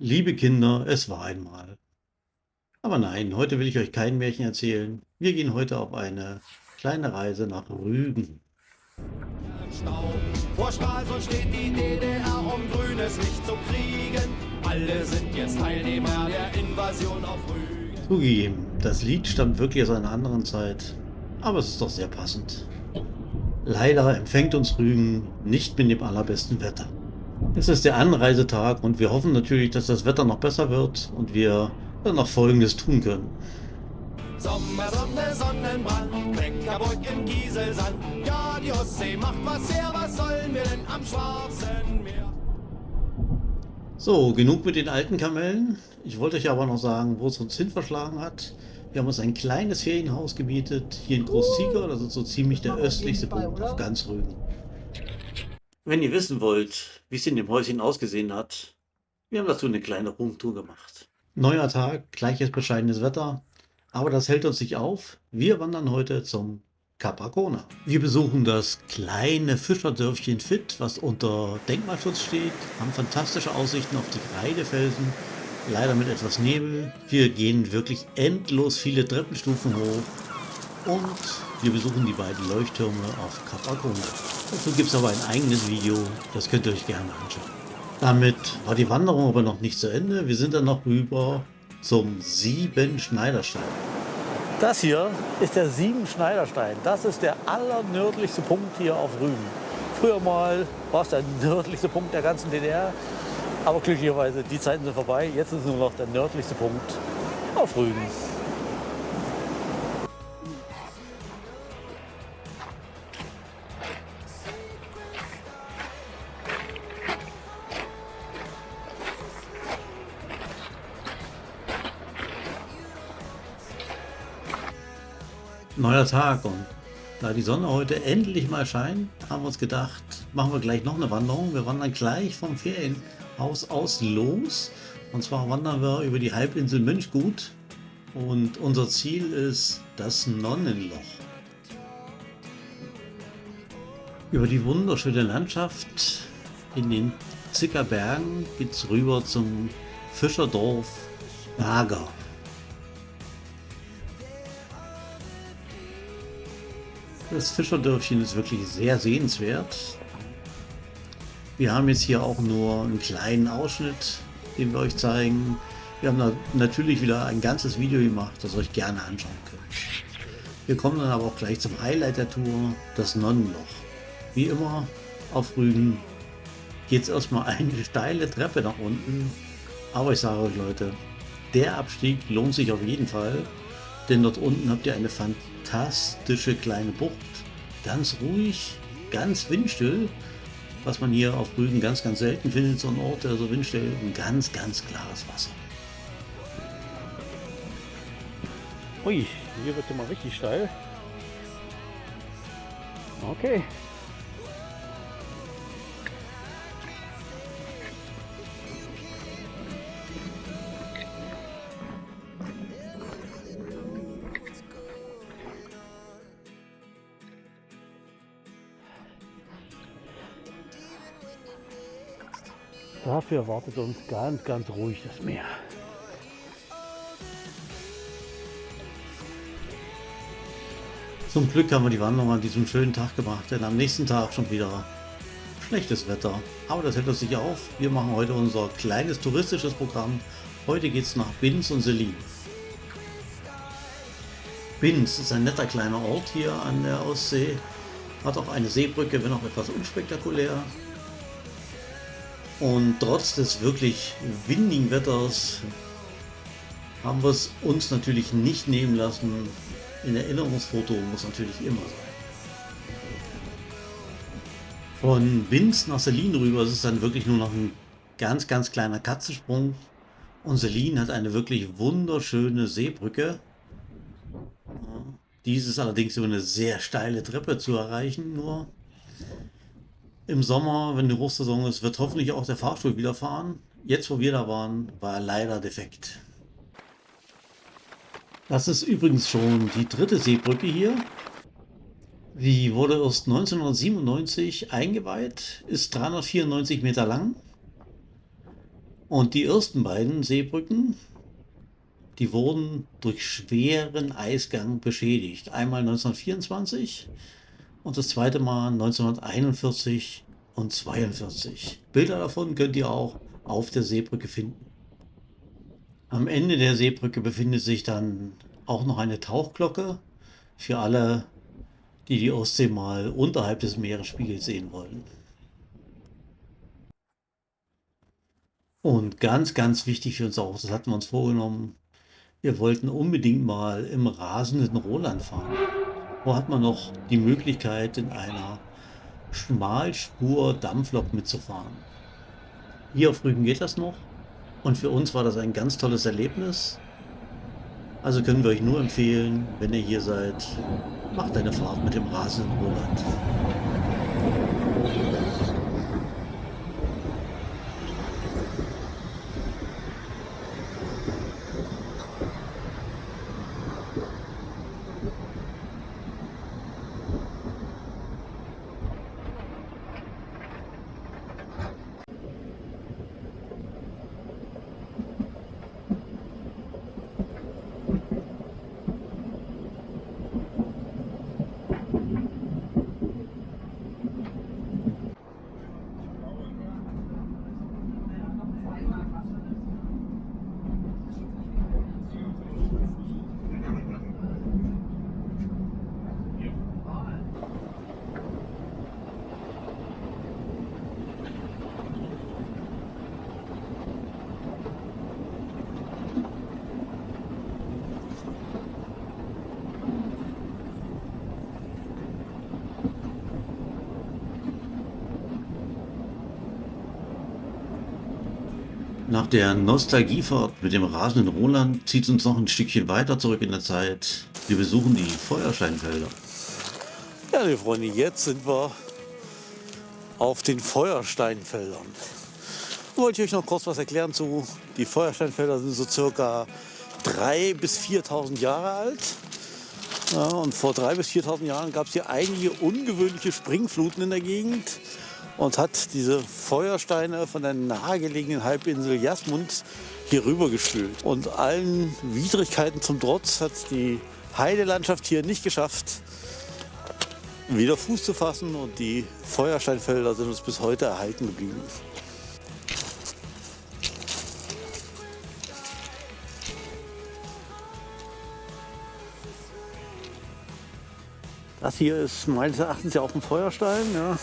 Liebe Kinder, es war einmal. Aber nein, heute will ich euch kein Märchen erzählen. Wir gehen heute auf eine kleine Reise nach Rügen. Im Stau. Vor Stralsund steht die DDR, um grünes Licht zu kriegen. Alle sind jetzt Teilnehmer der Invasion auf Rügen. Zugegeben, das Lied stammt wirklich aus einer anderen Zeit, aber es ist doch sehr passend. Leider empfängt uns Rügen nicht mit dem allerbesten Wetter. Es ist der Anreisetag und wir hoffen natürlich, dass das Wetter noch besser wird und wir dann noch Folgendes tun können. Sommer, Sonne, Sonnenbrand, Bäckerburg im Gieselsand. Ja, die Ostsee macht was her, was sollen wir denn am Schwarzen Meer? So, genug mit den alten Kamellen. Ich wollte euch aber noch sagen, wo es uns hin verschlagen hat. Wir haben uns ein kleines Ferienhaus gemietet, hier in Groß-Ziegau. Das ist so ziemlich der östlichste Punkt auf ganz Rügen. Wenn ihr wissen wollt, wie es in dem Häuschen ausgesehen hat, wir haben dazu eine kleine Roomtour gemacht. Neuer Tag, gleiches bescheidenes Wetter, aber das hält uns nicht auf. Wir wandern heute zum Kap Arkona. Wir besuchen das kleine Fischerdörfchen Fit, was unter Denkmalschutz steht, haben fantastische Aussichten auf die Reidefelsen, leider mit etwas Nebel. Wir gehen wirklich endlos viele Treppenstufen hoch und wir besuchen die beiden Leuchttürme auf Kap Arkona. Dazu gibt es aber ein eigenes Video, das könnt ihr euch gerne anschauen. Damit war die Wanderung aber noch nicht zu Ende. Wir sind dann noch rüber zum Siebenschneiderstein. Das hier ist der Siebenschneiderstein. Das ist der allernördlichste Punkt hier auf Rügen. Früher mal war es der nördlichste Punkt der ganzen DDR. Aber glücklicherweise, die Zeiten sind vorbei. Jetzt ist nur noch der nördlichste Punkt auf Rügen. Neuer Tag und da die Sonne heute endlich mal scheint, haben wir uns gedacht, machen wir gleich noch eine Wanderung. Wir wandern gleich vom Ferienhaus aus los. Und zwar wandern wir über die Halbinsel Mönchgut und unser Ziel ist das Nonnenloch. Über die wunderschöne Landschaft in den Zicker Bergen geht es rüber zum Fischerdorf Nager. Das Fischerdörfchen ist wirklich sehr sehenswert. Wir haben jetzt hier auch nur einen kleinen Ausschnitt, den wir euch zeigen. Wir haben da natürlich wieder ein ganzes Video gemacht, das ihr euch gerne anschauen könnt. Wir kommen dann aber auch gleich zum Highlight der Tour, das Nonnenloch. Wie immer auf Rügen geht es erstmal eine steile Treppe nach unten. Aber ich sage euch Leute, der Abstieg lohnt sich auf jeden Fall. Denn dort unten habt ihr eine fantastische kleine Bucht. Ganz ruhig, ganz windstill. Was man hier auf Rügen ganz, ganz selten findet, so ein Ort, der so windstill und ganz, ganz klares Wasser. Ui, hier wird ja mal richtig steil. Okay. Dafür erwartet uns ganz, ganz ruhig das Meer. Zum Glück haben wir die Wanderung an diesem schönen Tag gemacht, denn am nächsten Tag schon wieder schlechtes Wetter. Aber das hält uns nicht auf. Wir machen heute unser kleines touristisches Programm. Heute geht es nach Binz und Sellin. Binz ist ein netter kleiner Ort hier an der Ostsee. Hat auch eine Seebrücke, wenn auch etwas unspektakulär. Und trotz des wirklich windigen Wetters haben wir es uns natürlich nicht nehmen lassen. Ein Erinnerungsfoto muss natürlich immer sein. Von Binz nach Sellin rüber ist es dann wirklich nur noch ein ganz, ganz kleiner Katzensprung. Und Sellin hat eine wirklich wunderschöne Seebrücke. Dies ist allerdings über eine sehr steile Treppe zu erreichen. Nur im Sommer, wenn die Hochsaison ist, wird hoffentlich auch der Fahrstuhl wieder fahren. Jetzt, wo wir da waren, war er leider defekt. Das ist übrigens schon die dritte Seebrücke hier. Die wurde erst 1997 eingeweiht, ist 394 Meter lang Und die ersten beiden Seebrücken, die wurden durch schweren Eisgang beschädigt. Einmal 1924 und das zweite Mal 1941 und 42. Bilder davon könnt ihr auch auf der Seebrücke finden. Am Ende der Seebrücke befindet sich dann auch noch eine Tauchglocke für alle, die die Ostsee mal unterhalb des Meeresspiegels sehen wollen. Und ganz, ganz wichtig für uns auch, das hatten wir uns vorgenommen, wir wollten unbedingt mal im rasenden Roland fahren. Wo hat man noch die Möglichkeit, in einer Schmalspur-Dampflok mitzufahren? Hier auf Rügen geht das noch und für uns war das ein ganz tolles Erlebnis. Also können wir euch nur empfehlen, wenn ihr hier seid, macht eine Fahrt mit dem rasenden Roland. Nach der Nostalgiefahrt mit dem rasenden Roland zieht es uns noch ein Stückchen weiter zurück in der Zeit. Wir besuchen die Feuersteinfelder. Ja, liebe Freunde, jetzt sind wir auf den Feuersteinfeldern. Wollte ich euch noch kurz was erklären zu. Die Feuersteinfelder sind so circa 3.000 bis 4.000 Jahre alt. Ja, und vor 3.000 bis 4.000 Jahren gab es hier einige ungewöhnliche Springfluten in der Gegend und hat diese Feuersteine von der nahegelegenen Halbinsel Jasmund hier rüber gespült. Und allen Widrigkeiten zum Trotz hat die Heidelandschaft hier nicht geschafft, wieder Fuß zu fassen, und die Feuersteinfelder sind uns bis heute erhalten geblieben. Das hier ist meines Erachtens ja auch ein Feuerstein. Ja.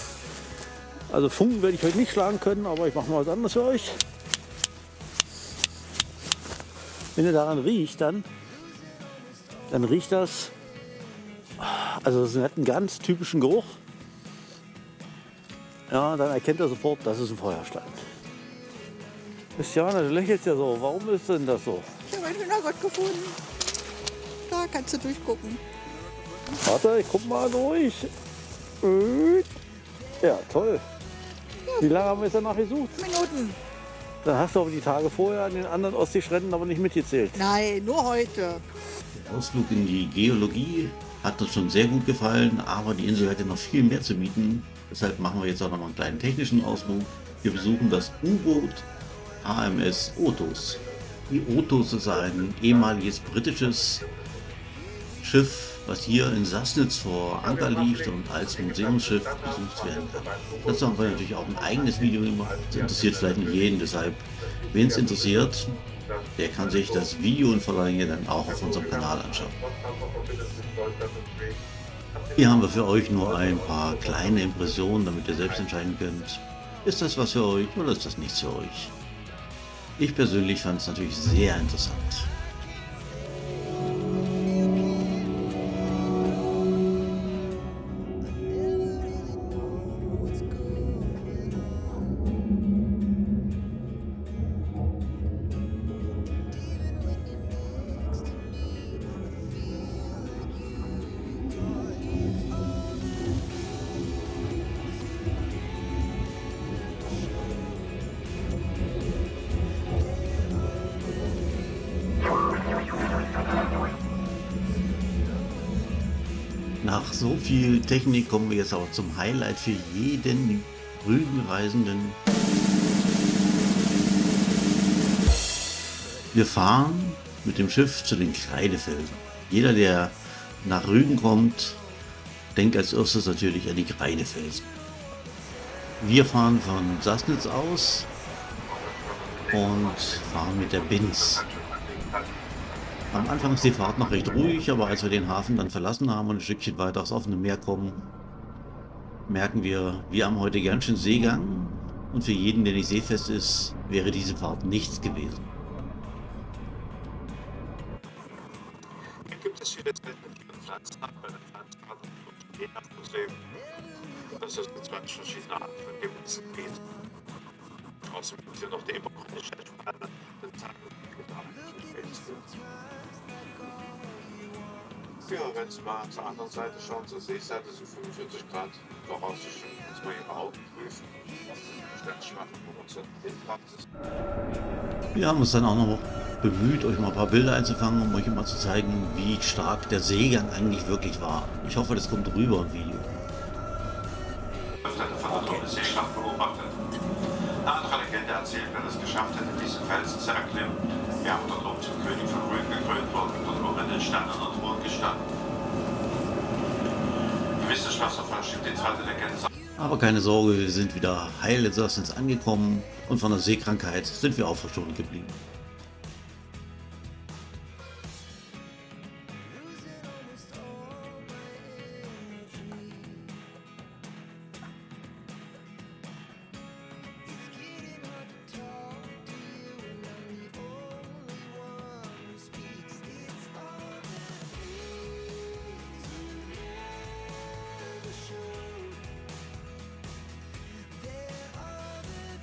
Also Funken werde ich heute nicht schlagen können, aber ich mache mal was anderes für euch. Wenn ihr daran riecht, dann riecht das, also es hat einen ganz typischen Geruch. Ja, dann erkennt ihr sofort, das ist ein Feuerstein. Christiane, du lächelst ja so. Warum ist denn das so? Ich habe einen Hühnergott gefunden. Da kannst du durchgucken. Warte, ich guck mal durch. Ja, toll. Wie lange haben wir jetzt danach gesucht? Minuten. Dann hast du aber die Tage vorher an den anderen Ostseestränden aber nicht mitgezählt. Nein, nur heute. Der Ausflug in die Geologie hat uns schon sehr gut gefallen, aber die Insel hätte noch viel mehr zu bieten. Deshalb machen wir jetzt auch noch mal einen kleinen technischen Ausflug. Wir besuchen das U-Boot HMS Otos. Die Otos ist ein ehemaliges britisches Schiff, was hier in Sassnitz vor Anker liegt und als Museumsschiff besucht werden kann. Dazu haben wir natürlich auch ein eigenes Video gemacht. Das interessiert vielleicht nicht jeden, deshalb, wen es interessiert, der kann sich das Video in voller Länge dann auch auf unserem Kanal anschauen. Hier haben wir für euch nur ein paar kleine Impressionen, damit ihr selbst entscheiden könnt, ist das was für euch oder ist das nichts für euch. Ich persönlich fand es natürlich sehr interessant. Nach so viel Technik kommen wir jetzt auch zum Highlight für jeden Rügenreisenden. Wir fahren mit dem Schiff zu den Kreidefelsen. Jeder, der nach Rügen kommt, denkt als erstes natürlich an die Kreidefelsen. Wir fahren von Sassnitz aus und fahren mit der Binz. Am Anfang ist die Fahrt noch recht ruhig, aber als wir den Hafen dann verlassen haben und ein Stückchen weiter aufs offene Meer kommen, merken wir haben heute ganz schön Seegang und für jeden, der nicht seefest ist, wäre diese Fahrt nichts gewesen. Dann gibt es viele alternative Pflanzenarten bei der Pflanzenart und je nach Museum. Das ist mit 20 verschiedene Arten von Gebiet. Außerdem gibt es hier noch die epochalische Schale, den Tag ja, wenn Sie mal zur anderen Seite schauen, zur Seeseite, so 45 Grad voraussichtlich, muss man Ihre Augen prüfen, was die Sternschwachen oder so Praxis. Wir haben uns dann auch noch bemüht, euch mal ein paar Bilder einzufangen, um euch immer zu zeigen, wie stark der Seegang eigentlich wirklich war. Ich hoffe, das kommt rüber im Video. Von der Seeschlacht beobachtet. Eine andere Legende erzählt, wer es geschafft hätte, diesen Felsen zu erklimmen. Wir haben dort oben zum König von Rügen gekrönt worden und dort oben in den Sternen und Thron gestanden. Gewiss Wasserfall stimmt die zweite Legende. Aber keine Sorge, wir sind wieder heil in Sassnitz angekommen und von der Seekrankheit sind wir auch verschont geblieben.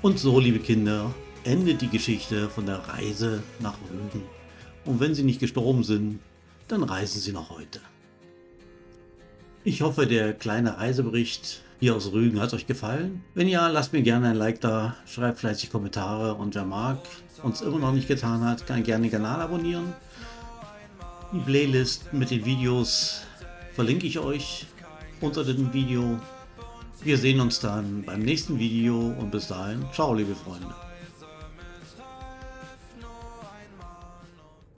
Und so, liebe Kinder, endet die Geschichte von der Reise nach Rügen. Und wenn Sie nicht gestorben sind, dann reisen Sie noch heute. Ich hoffe, der kleine Reisebericht hier aus Rügen hat euch gefallen. Wenn ja, lasst mir gerne ein Like da, schreibt fleißig Kommentare und wer mag und es immer noch nicht getan hat, kann gerne den Kanal abonnieren. Die Playlist mit den Videos verlinke ich euch unter dem Video. Wir sehen uns dann beim nächsten Video und bis dahin, ciao liebe Freunde.